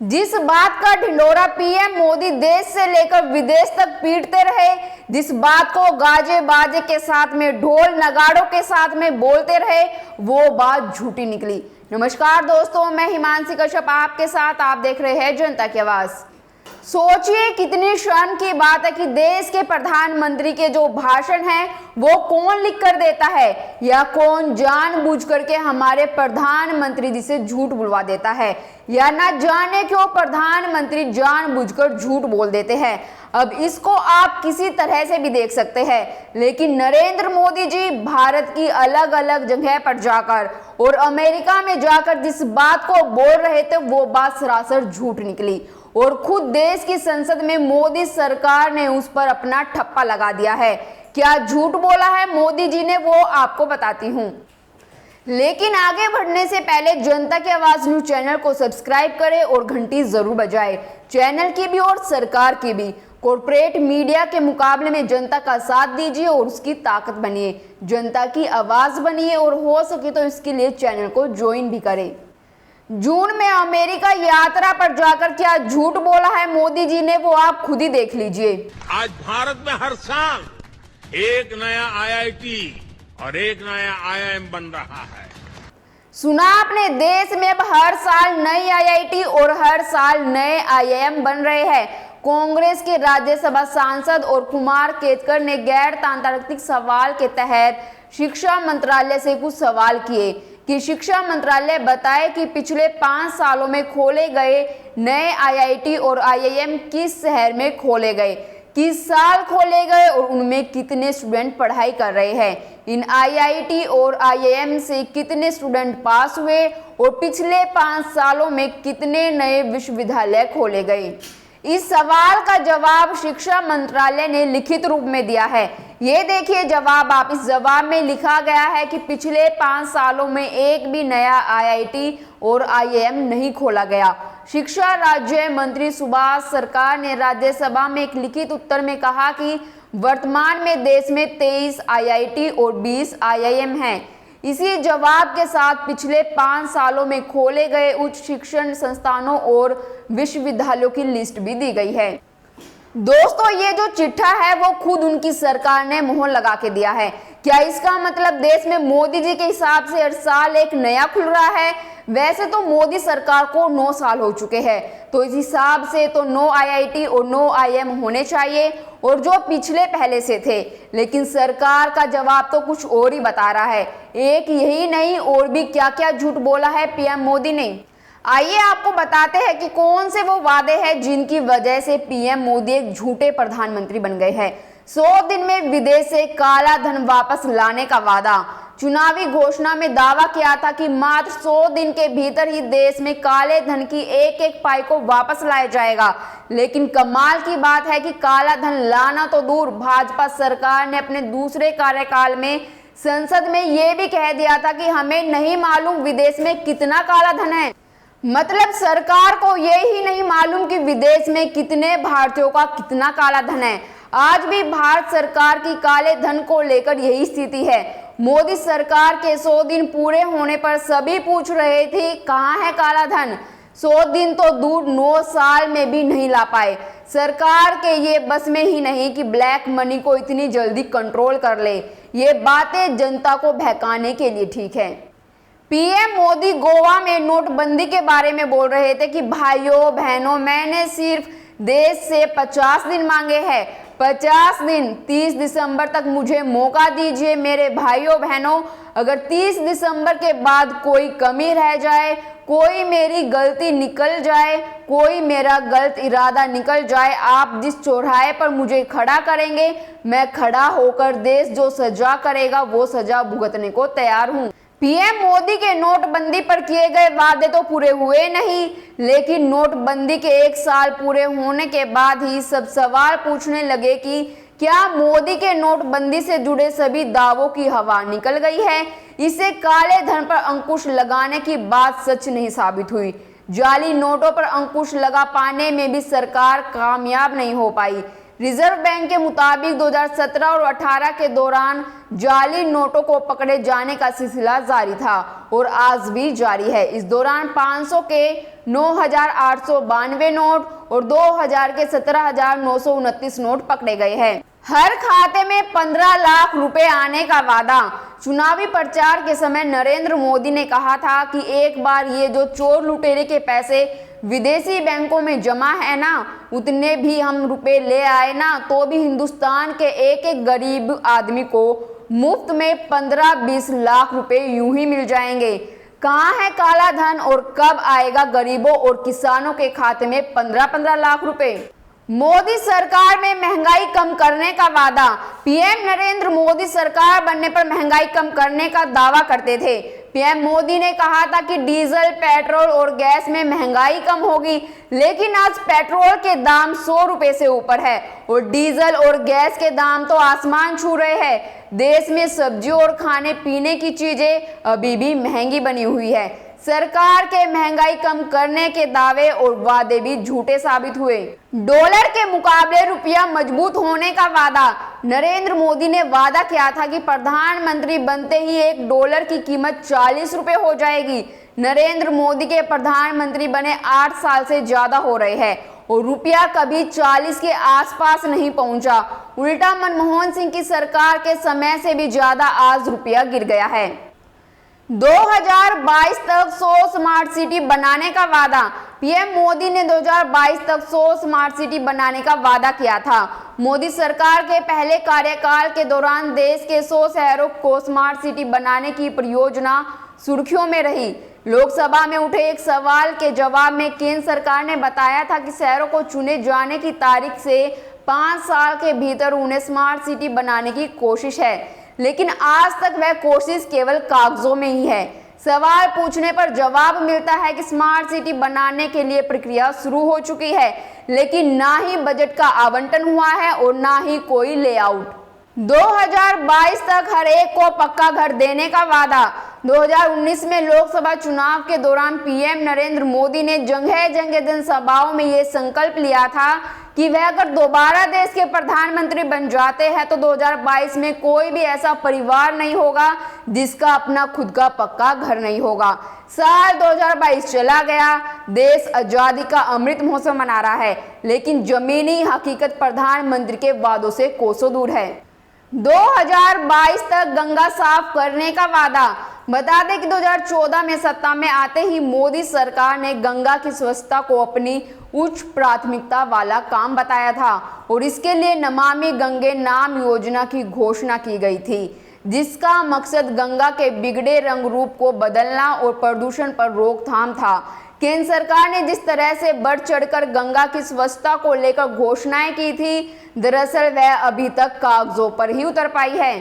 जिस बात का ढिंढोरा पीएम मोदी देश से लेकर विदेश तक पीटते रहे, जिस बात को गाजे बाजे के साथ में ढोल नगाड़ों के साथ में बोलते रहे, वो बात झूठी निकली। नमस्कार दोस्तों, मैं हिमांशी कश्यप आपके साथ। आप देख रहे हैं जनता की आवाज। सोचिए कितनी शर्म की बात है कि देश के प्रधानमंत्री के जो भाषण है वो कौन लिख कर देता है, या कौन जानबूझ करके हमारे प्रधानमंत्री जी से झूठ बुलवा देता है, या ना जाने क्यों प्रधानमंत्री जानबूझकर झूठ बोल देते हैं। अब इसको आप किसी तरह से भी देख सकते हैं, लेकिन नरेंद्र मोदी जी भारत की अलग अलग जगह पर जाकर और अमेरिका में जाकर जिस बात को बोल रहे थे वो बात सरासर झूठ निकली, और खुद देश की संसद में मोदी सरकार ने उस पर अपना ठप्पा लगा दिया है। क्या झूठ बोला है मोदी जी ने, वो आपको बताती हूँ। लेकिन आगे बढ़ने से पहले जनता की आवाज न्यूज चैनल को सब्सक्राइब करें और घंटी जरूर बजाएं। चैनल की भी और सरकार की भी। कॉर्पोरेट मीडिया के मुकाबले में जनता का साथ दीजिए और उसकी ताकत बनिए, जनता की आवाज बनिए, और हो सके तो इसके लिए चैनल को ज्वाइन भी करें। जून में अमेरिका यात्रा पर जाकर क्या झूठ बोला है मोदी जी ने, वो आप खुद ही देख लीजिए। आज भारत में हर साल एक नया आईआईटी और एक नया आईआईएम बन रहा है। सुना आपने, देश में अब हर साल नई आईआईटी और हर साल नए आईआईएम बन रहे हैं। कांग्रेस के राज्यसभा सांसद और कुमार केतकर ने गैर तांत्रिक सवाल के तहत शिक्षा मंत्रालय से कुछ सवाल किए कि शिक्षा मंत्रालय बताए कि पिछले 5 सालों में खोले गए नए आईआईटी और आईआईएम किस शहर में खोले गए, किस साल खोले गए और उनमें कितने स्टूडेंट पढ़ाई कर रहे हैं, इन आईआईटी और आईआईएम से कितने स्टूडेंट पास हुए और पिछले 5 सालों में कितने नए विश्वविद्यालय खोले गए। इस सवाल का जवाब शिक्षा मंत्रालय ने लिखित रूप में दिया है। ये देखिए जवाब आप। इस जवाब में लिखा गया है कि पिछले 5 सालों में एक भी नया आईआईटी और आईआईएम नहीं खोला गया। शिक्षा राज्य मंत्री सुभाष सरकार ने राज्यसभा में एक लिखित उत्तर में कहा कि वर्तमान में देश में 23 आईआईटी और 20 आईआईएम हैं। इसी जवाब के साथ पिछले 5 सालों में खोले गए उच्च शिक्षण संस्थानों और विश्वविद्यालयों की लिस्ट भी दी गई है। दोस्तों, ये जो चिट्ठा है वो खुद उनकी सरकार ने मोहर लगा के दिया है। क्या इसका मतलब देश में मोदी जी के हिसाब से हर साल एक नया खुल रहा है? वैसे तो मोदी सरकार को 9 साल हो चुके हैं, तो इस हिसाब से तो 9 आईआईटी और 9 आईआईएम होने चाहिए, और जो पिछले पहले से थे। लेकिन सरकार का जवाब तो कुछ और ही बता रहा है। एक यही नहीं, और भी क्या क्या झूठ बोला है पीएम मोदी ने। आइए आपको बताते हैं कि कौन से वो वादे हैं जिनकी वजह से पीएम मोदी एक झूठे प्रधानमंत्री बन गए हैं। 100 दिन में विदेश से काला धन वापस लाने का वादा। चुनावी घोषणा में दावा किया था कि मात्र 100 दिन के भीतर ही देश में काले धन की एक एक पाई को वापस लाया जाएगा। लेकिन कमाल की बात है कि काला धन लाना तो दूर, भाजपा सरकार ने अपने दूसरे कार्यकाल में संसद में यह भी कह दिया था कि हमें नहीं मालूम विदेश में कितना काला धन है। मतलब सरकार को ये ही नहीं मालूम कि विदेश में कितने भारतीयों का कितना काला धन है। आज भी भारत सरकार की काले धन को लेकर यही स्थिति है। मोदी सरकार के 100 दिन पूरे होने पर सभी पूछ रहे थे कहाँ है काला धन। 100 दिन तो दूर, 9 साल में भी नहीं ला पाए। सरकार के ये बस में ही नहीं कि ब्लैक मनी को इतनी जल्दी कंट्रोल कर ले। ये बातें जनता को बहकाने के लिए ठीक है। पीएम मोदी गोवा में नोटबंदी के बारे में बोल रहे थे कि भाइयों बहनों, मैंने सिर्फ देश से 50 दिन मांगे हैं। 50 दिन, 30 दिसंबर तक मुझे मौका दीजिए मेरे भाइयों बहनों। अगर 30 दिसंबर के बाद कोई कमी रह जाए, कोई मेरी गलती निकल जाए, कोई मेरा गलत इरादा निकल जाए, आप जिस चौराहे पर मुझे खड़ा करेंगे, मैं खड़ा होकर देश जो सजा करेगा वो सजा भुगतने को तैयार हूँ। पीएम मोदी के नोटबंदी पर किए गए वादे तो पूरे हुए नहीं, लेकिन नोटबंदी के 1 साल पूरे होने के बाद ही सब सवाल पूछने लगे कि क्या मोदी के नोटबंदी से जुड़े सभी दावों की हवा निकल गई है? इससे काले धन पर अंकुश लगाने की बात सच नहीं साबित हुई। जाली नोटों पर अंकुश लगा पाने में भी सरकार कामयाब नहीं हो पाई। रिजर्व बैंक के मुताबिक 2017 और 18 के दौरान जाली नोटों को पकड़े जाने का सिलसिला जारी था और आज भी जारी है। इस दौरान 500 के 9,892 नोट और 2000 के 17,929 नोट पकड़े गए हैं। हर खाते में 15 लाख रुपए आने का वादा। चुनावी प्रचार के समय नरेंद्र मोदी ने कहा था कि एक बार ये जो चोर लुटेरे के पैसे विदेशी बैंकों में जमा है ना, उतने भी हम रुपए ले आए ना, तो भी हिंदुस्तान के एक एक गरीब आदमी को मुफ्त में 15-20 लाख रुपए यूं ही मिल जाएंगे। कहाँ है काला धन और कब आएगा गरीबों और किसानों के खाते में 15-15 लाख रुपए। मोदी सरकार में महंगाई कम करने का वादा। पीएम नरेंद्र मोदी सरकार बनने पर महंगाई कम करने का दावा करते थे। पीएम मोदी ने कहा था कि डीजल, पेट्रोल और गैस में महंगाई कम होगी, लेकिन आज पेट्रोल के दाम 100 रुपए से ऊपर है और डीजल और गैस के दाम तो आसमान छू रहे हैं। देश में सब्जियों और खाने पीने की चीजें अभी भी महंगी बनी हुई है। सरकार के महंगाई कम करने के दावे और वादे भी झूठे साबित हुए। डॉलर के मुकाबले रुपया मजबूत होने का वादा। नरेंद्र मोदी ने वादा किया था कि प्रधानमंत्री बनते ही $1 की कीमत 40 रुपए हो जाएगी। नरेंद्र मोदी के प्रधानमंत्री बने 8 साल से ज्यादा हो रहे हैं और रुपया कभी 40 के आसपास नहीं पहुंचा। उल्टा मनमोहन सिंह की सरकार के समय से भी ज्यादा आज रुपया गिर गया है। 2022 तक 100 स्मार्ट सिटी बनाने का वादा। पीएम मोदी ने 2022 तक 100 स्मार्ट सिटी बनाने का वादा किया था। मोदी सरकार के पहले कार्यकाल के दौरान देश के 100 शहरों को स्मार्ट सिटी बनाने की परियोजना सुर्खियों में रही। लोकसभा में उठे एक सवाल के जवाब में केंद्र सरकार ने बताया था कि शहरों को चुने जाने की तारीख से 5 साल के भीतर उन्हें स्मार्ट सिटी बनाने की कोशिश है, लेकिन आज तक वह कोशिश केवल कागजों में ही है। सवाल पूछने पर जवाब मिलता है कि स्मार्ट सिटी बनाने के लिए प्रक्रिया शुरू हो चुकी है, लेकिन ना ही बजट का आवंटन हुआ है और ना ही कोई लेआउट। 2022 तक हर एक को पक्का घर देने का वादा। 2019 में लोकसभा चुनाव के दौरान पीएम नरेंद्र मोदी ने जगह जगह जनसभाओं में ये संकल्प लिया था कि वह अगर दोबारा देश के प्रधानमंत्री बन जाते हैं तो 2022 में कोई भी ऐसा परिवार नहीं होगा जिसका अपना खुद का पक्का घर नहीं होगा। साल 2022 चला गया, देश आजादी का अमृत महोत्सव मना रहा है, लेकिन जमीनी हकीकत प्रधानमंत्री के वादों से कोसों दूर है। 2022 तक गंगा साफ करने का वादा। बता दें कि 2014 में सत्ता में आते ही मोदी सरकार ने गंगा की स्वच्छता को अपनी उच्च प्राथमिकता वाला काम बताया था और इसके लिए नमामि गंगे नाम योजना की घोषणा की गई थी, जिसका मकसद गंगा के बिगड़े रंग रूप को बदलना और प्रदूषण पर रोकथाम था। केंद्र सरकार ने जिस तरह से बढ़ चढ़कर गंगा की स्वच्छता को लेकर घोषणाएं की थी, दरअसल वह अभी तक कागजों पर ही उतर पाई है।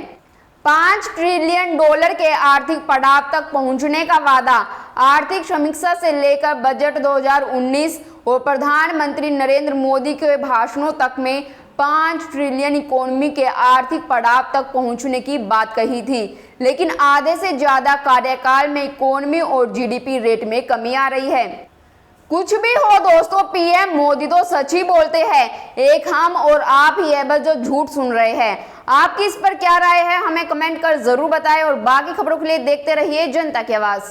$5 ट्रिलियन के आर्थिक पड़ाव तक पहुंचने का वादा। आर्थिक समीक्षा से लेकर बजट 2019 और प्रधानमंत्री नरेंद्र मोदी के भाषणों तक में 5 ट्रिलियन इकोनॉमी के आर्थिक पड़ाव तक पहुंचने की बात कही थी, लेकिन आधे से ज्यादा कार्यकाल में इकोनॉमी और जीडीपी रेट में कमी आ रही है। कुछ भी हो दोस्तों, पीएम मोदी तो सच ही बोलते हैं। एक हम और आप ही है बस जो झूठ सुन रहे हैं। आपकी इस पर क्या राय है, हमें कमेंट कर जरूर बताएं और बाकी खबरों के लिए देखते रहिए जनता की आवाज।